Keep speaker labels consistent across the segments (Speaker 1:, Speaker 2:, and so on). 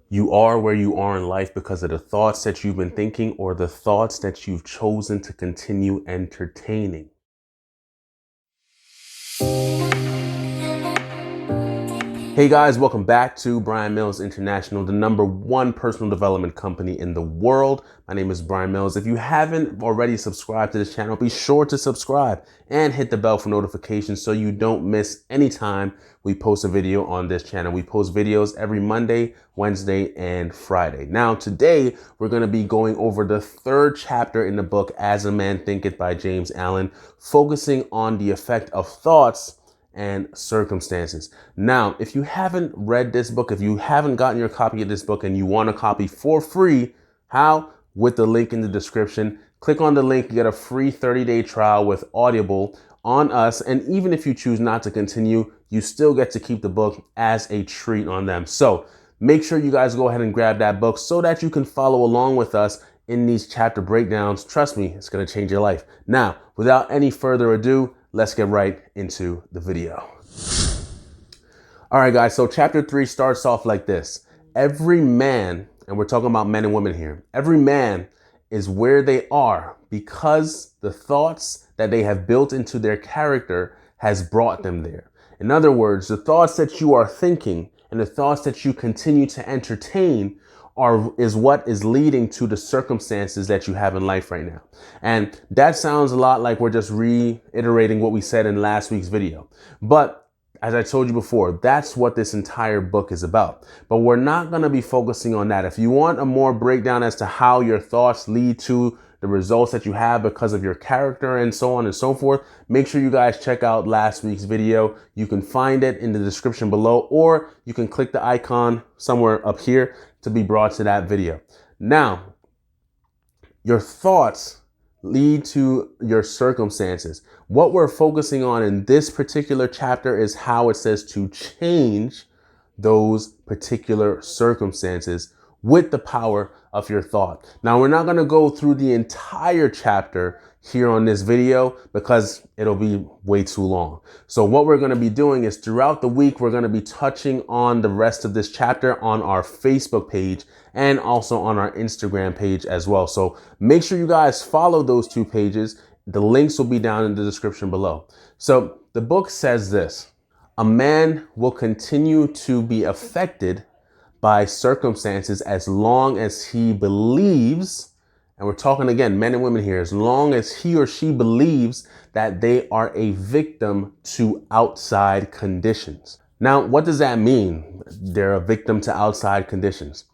Speaker 1: You are where you are in life because of the thoughts that you've been thinking or the thoughts that you've chosen to continue entertaining. Hey guys, welcome back to Brian Mills International, the #1 personal development company in the world. My name is Brian Mills. If you haven't already subscribed to this channel, be sure to subscribe and hit the bell for notifications so you don't miss any time we post a video on this channel. We post videos every Monday, Wednesday, and Friday. Now, today, we're going to be going over the 3rd chapter in the book, As a Man Thinketh by James Allen, focusing on the effect of thoughts and circumstances. Now, if you haven't read this book, if you haven't gotten your copy of this book and you want a copy for free, how? With the link in the description. Click on the link, you get a free 30-day trial with Audible on us. And even if you choose not to continue, you still get to keep the book as a treat on them. So make sure you guys go ahead and grab that book so that you can follow along with us in these chapter breakdowns. Trust me, it's going to change your life. Now, without any further ado, let's get right into the video. All right, guys, so chapter 3 starts off like this. Every man, and we're talking about men and women here, every man is where they are because the thoughts that they have built into their character has brought them there. In other words, the thoughts that you are thinking and the thoughts that you continue to entertain is what is leading to the circumstances that you have in life right now. And that sounds a lot like we're just reiterating what we said in last week's video. But as I told you before, that's what this entire book is about. But we're not going to be focusing on that. If you want a more breakdown as to how your thoughts lead to the results that you have because of your character and so on and so forth, make sure you guys check out last week's video. You can find it in the description below, or you can click the icon somewhere up here to be brought to that video. Now, your thoughts lead to your circumstances. What we're focusing on in this particular chapter is how it says to change those particular circumstances with the power of your thought. Now, we're not going to go through the entire chapter here on this video because it'll be way too long. So what we're going to be doing is throughout the week, we're going to be touching on the rest of this chapter on our Facebook page and also on our Instagram page as well. So make sure you guys follow those 2 pages. The links will be down in the description below. So the book says this: a man will continue to be affected by circumstances as long as he believes, and we're talking again, men and women here, as long as he or she believes that they are a victim to outside conditions. Now, what does that mean? They're a victim to outside conditions.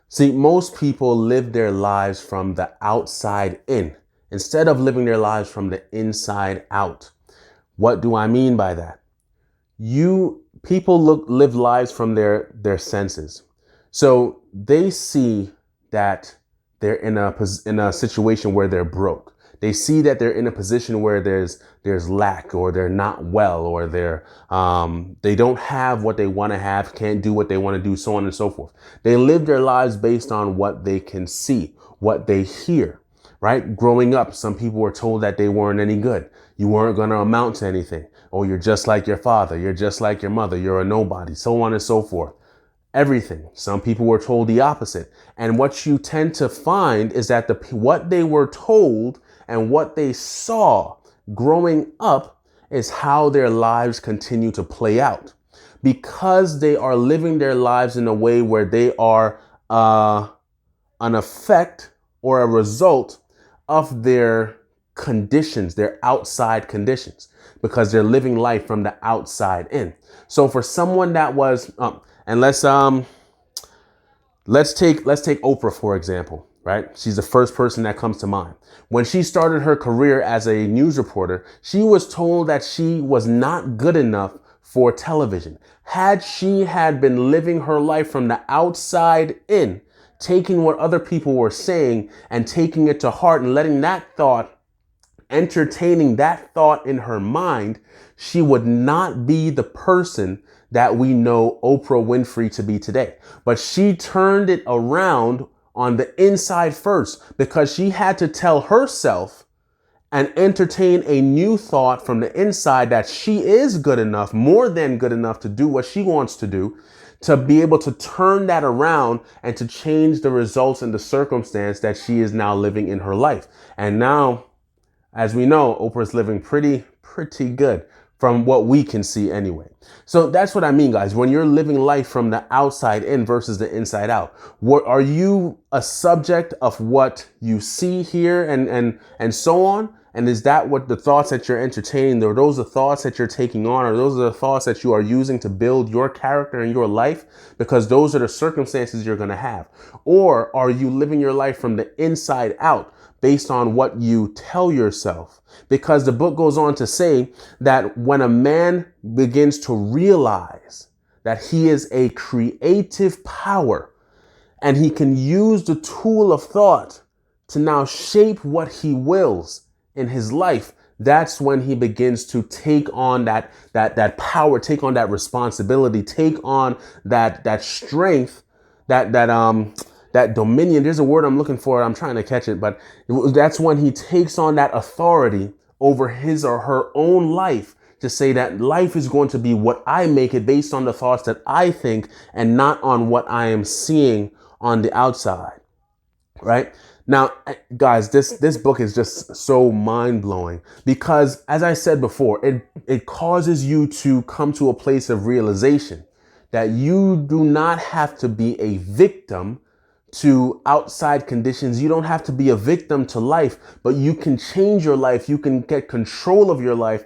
Speaker 1: See, most people live their lives from the outside in instead of living their lives from the inside out. What do I mean by that? People live lives from their senses. So they see that they're in a situation where they're broke. They see that they're in a position where there's lack, or they're not well, or they don't have what they want to have, can't do what they want to do, so on and so forth. They live their lives based on what they can see, what they hear, right? Growing up, some people were told that they weren't any good. You weren't going to amount to anything. Oh, you're just like your father. You're just like your mother. You're a nobody, so on and so forth. Everything. Some people were told the opposite. And what you tend to find is that what they were told and what they saw growing up is how their lives continue to play out, because they are living their lives in a way where they are an effect or a result of their conditions, their outside conditions, because they're living life from the outside in. So for someone that was and let's take Oprah, for example, right? She's the first person that comes to mind. When she started her career as a news reporter, she was told that she was not good enough for television. Had she had been living her life from the outside in, taking what other people were saying and taking it to heart and letting that thought, entertaining that thought in her mind, she would not be the person that we know Oprah Winfrey to be today. But she turned it around on the inside first, because she had to tell herself and entertain a new thought from the inside that she is good enough, more than good enough, to do what she wants to do, to be able to turn that around and to change the results and the circumstance that she is now living in her life. And now, as we know, Oprah's living pretty good from what we can see anyway. So that's what I mean, guys. When you're living life from the outside in versus the inside out, what are you a subject of what you see, hear, and so on? And is that what the thoughts that you're entertaining, or those the thoughts that you're taking on, or those are the thoughts that you are using to build your character and your life? Because those are the circumstances you're going to have. Or are you living your life from the inside out based on what you tell yourself? Because the book goes on to say that when a man begins to realize that he is a creative power and he can use the tool of thought to now shape what he wills in his life, that's when he begins to take on that power, take on that responsibility, take on that strength, that dominion. There's a word I'm looking for. I'm trying to catch it, but that's when he takes on that authority over his or her own life to say that life is going to be what I make it based on the thoughts that I think and not on what I am seeing on the outside. Right? Now, guys, this book is just so mind-blowing because, as I said before, it causes you to come to a place of realization that you do not have to be a victim to outside conditions. You don't have to be a victim to life, but you can change your life. You can get control of your life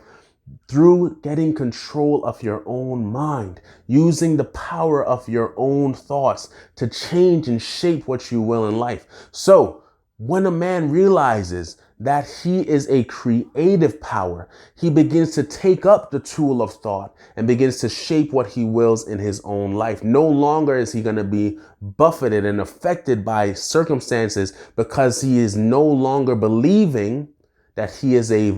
Speaker 1: through getting control of your own mind, using the power of your own thoughts to change and shape what you will in life. So when a man realizes that he is a creative power, he begins to take up the tool of thought and begins to shape what he wills in his own life. No longer is he going to be buffeted and affected by circumstances because he is no longer believing that he is a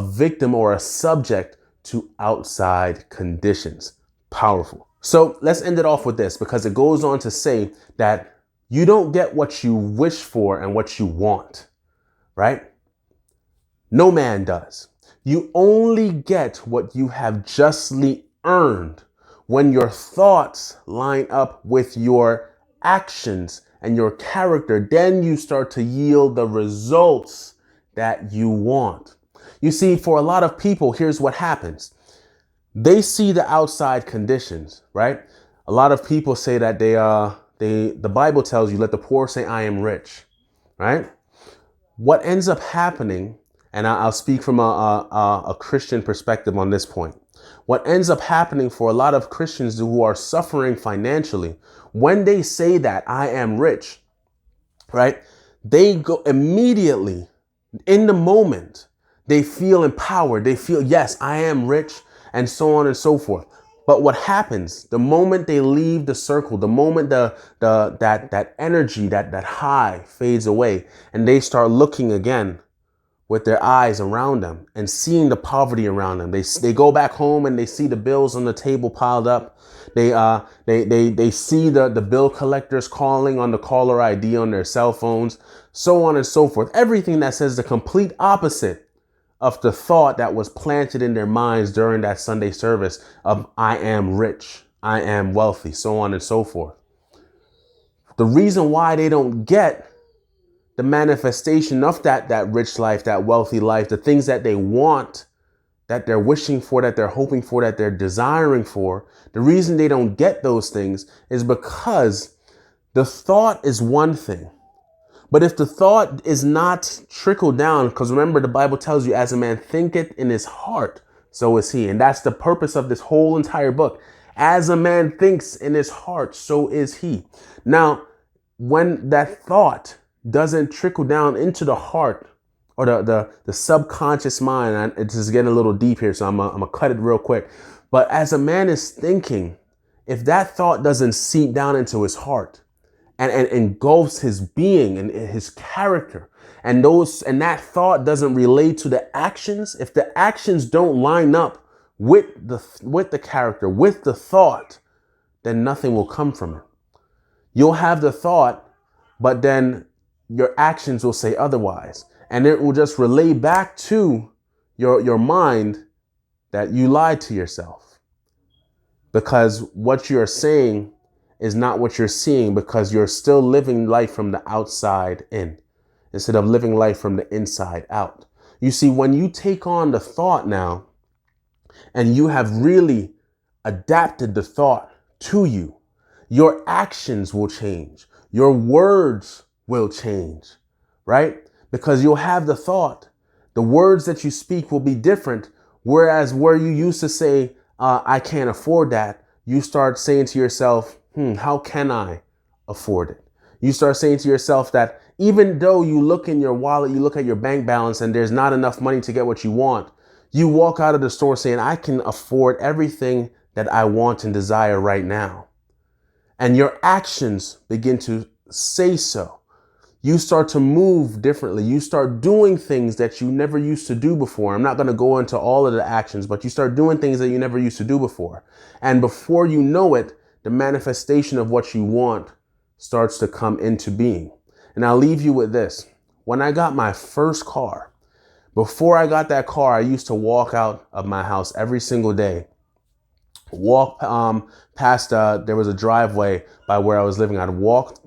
Speaker 1: victim or a subject to outside conditions. Powerful. So let's end it off with this, because it goes on to say that you don't get what you wish for and what you want, right? No man does. You only get what you have justly earned when your thoughts line up with your actions and your character. Then you start to yield the results that you want. You see, for a lot of people, here's what happens. They see the outside conditions, right? A lot of people say that the Bible tells you, let the poor say, I am rich, right? What ends up happening, and I'll speak from a Christian perspective on this point. What ends up happening for a lot of Christians who are suffering financially, when they say that I am rich, right? They go immediately in the moment, they feel empowered. They feel, yes, I am rich, and so on and so forth. But what happens the moment they leave the circle, the moment that energy, that high fades away, and they start looking again with their eyes around them and seeing the poverty around them. They go back home and they see the bills on the table piled up. They see the bill collectors calling on the caller ID on their cell phones, so on and so forth. Everything that says the complete opposite of the thought that was planted in their minds during that Sunday service of I am rich, I am wealthy, so on and so forth. The reason why they don't get the manifestation of that rich life, that wealthy life, the things that they want, that they're wishing for, that they're hoping for, that they're desiring for, the reason they don't get those things is because the thought is one thing. But if the thought is not trickled down, because remember, the Bible tells you, as a man thinketh in his heart, so is he. And that's the purpose of this whole entire book. As a man thinks in his heart, so is he. Now, when that thought doesn't trickle down into the heart or the subconscious mind, and it's just getting a little deep here, so I'm gonna cut it real quick. But as a man is thinking, if that thought doesn't seep down into his heart and engulfs his being and his character, and that thought doesn't relate to the actions, if the actions don't line up with the character, with the thought, then nothing will come from it. You'll have the thought, but then your actions will say otherwise. And it will just relay back to your mind that you lied to yourself. because what you're saying is not what you're seeing, because you're still living life from the outside in instead of living life from the inside out. You see, when you take on the thought now and you have really adapted the thought to you, your actions will change. Your words will change, right? Because you'll have the thought. The words that you speak will be different. Whereas where you used to say, I can't afford that, you start saying to yourself, how can I afford it? You start saying to yourself that even though you look in your wallet, you look at your bank balance and there's not enough money to get what you want, you walk out of the store saying, I can afford everything that I want and desire right now. And your actions begin to say so. You start to move differently. You start doing things that you never used to do before. I'm not going to go into all of the actions, but you start doing things that you never used to do before. And before you know it, the manifestation of what you want starts to come into being. And I'll leave you with this. When I got my first car, before I got that car, I used to walk out of my house every single day, walk past, there was a driveway by where I was living. I'd walk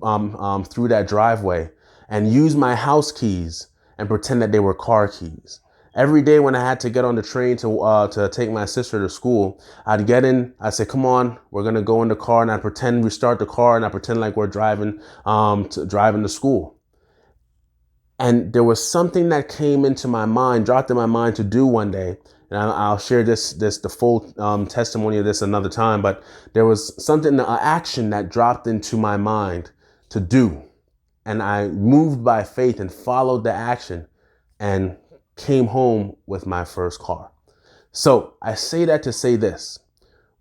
Speaker 1: through that driveway and use my house keys and pretend that they were car keys. Every day when I had to get on the train to take my sister to school, I'd get in, I'd say, come on, we're going to go in the car, and I'd pretend we start the car and I pretend like we're driving to school. And there was something that came into my mind, dropped in my mind to do one day. And I'll share the full testimony of this another time. But there was something, an action that dropped into my mind to do. And I moved by faith and followed the action and came home with my first car. So I say that to say this.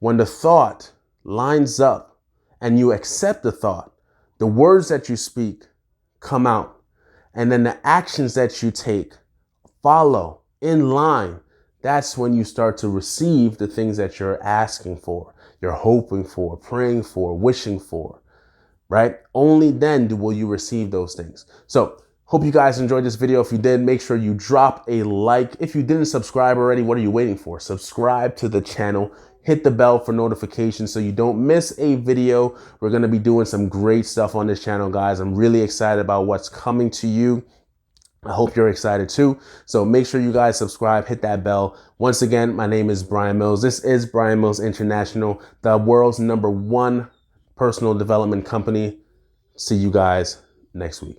Speaker 1: When the thought lines up and you accept the thought, the words that you speak come out. And then the actions that you take follow in line. That's when you start to receive the things that you're asking for, you're hoping for, praying for, wishing for, right? Only then will you receive those things. So hope you guys enjoyed this video. If you did, make sure you drop a like. If you didn't subscribe already, what are you waiting for? Subscribe to the channel. Hit the bell for notifications so you don't miss a video. We're going to be doing some great stuff on this channel, guys. I'm really excited about what's coming to you. I hope you're excited too. So make sure you guys subscribe, hit that bell. Once again, my name is Brian Mills. This is Brian Mills International, the world's #1 personal development company. See you guys next week.